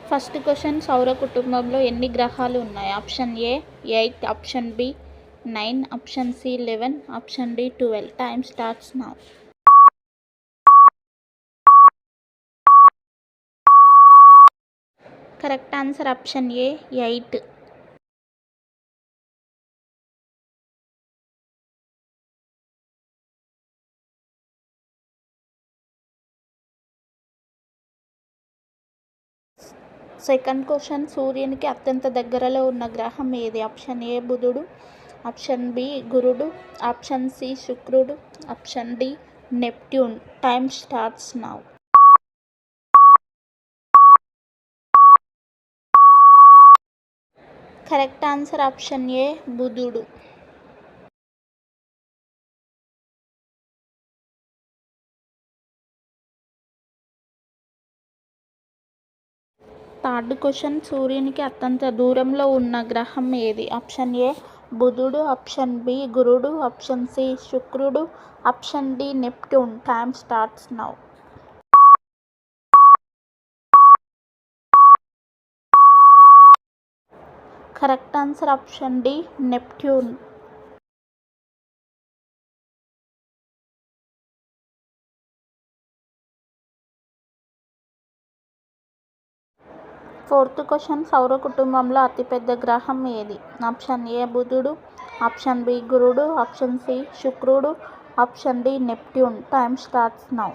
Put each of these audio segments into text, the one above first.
First question, సౌర కుటుంబంలో ఎన్ని గ్రహాలు ఉన్నాయి? Option A 8, option B 9, option C 11, option D 12. Time starts now. Correct answer option A 8. Second question, సూర్యునికి అత్యంత దగ్గరలో ఉన్న గ్రహం ఏది? ఆప్షన్ ఏ బుధుడు, ఆప్షన్ బి గురుడు, ఆప్షన్ సి శుక్రుడు, option D Neptune. Time starts now. Correct answer option A బుధుడు. థర్డ్ క్వశ్చన్, సూర్యునికి అత్యంత దూరంలో ఉన్న గ్రహం ఏది? ఆప్షన్ ఏ బుధుడు, ఆప్షన్ బి గురుడు, ఆప్షన్ సి శుక్రుడు, option D Neptune. Time starts now. Correct answer option D Neptune. Fourth question, సౌర కుటుంబంలో అతిపెద్ద గ్రహం ఏది? ఆప్షన్ ఏ బుధుడు, ఆప్షన్ బి గురుడు, ఆప్షన్ సి శుక్రుడు, option D Neptune. Time starts now.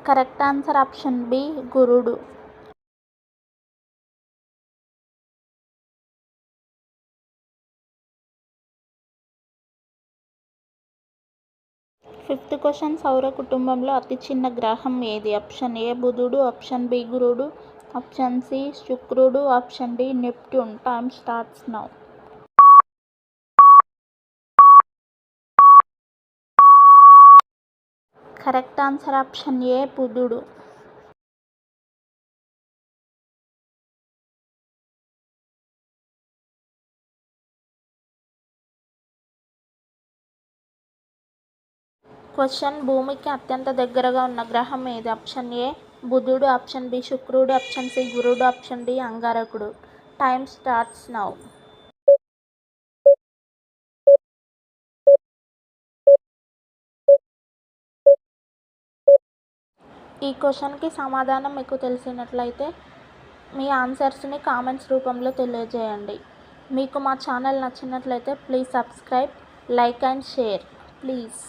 Correct answer option B గురుడు. ఫిఫ్త్ క్వశ్చన్, సౌర కుటుంబంలో అతి చిన్న గ్రహం ఏది? ఆప్షన్ ఏ బుధుడు, ఆప్షన్ బి గురుడు, ఆప్షన్ సి శుక్రుడు, option D Neptune. Time starts now. Correct answer option A బుధుడు. క్వశ్చన్, భూమికి అత్యంత దగ్గరగా ఉన్న గ్రహం ఏది? ఆప్షన్ ఏ బుధుడు, ఆప్షన్ బి శుక్రుడు, ఆప్షన్ సి గురుడు, ఆప్షన్ డి అంగారకుడు. Time starts now. ఈ క్వశ్చన్కి సమాధానం మీకు తెలిసినట్లయితే మీ ఆన్సర్స్ని కామెంట్స్ రూపంలో తెలియజేయండి. మీకు మా ఛానల్ నచ్చినట్లయితే please subscribe, like and share please.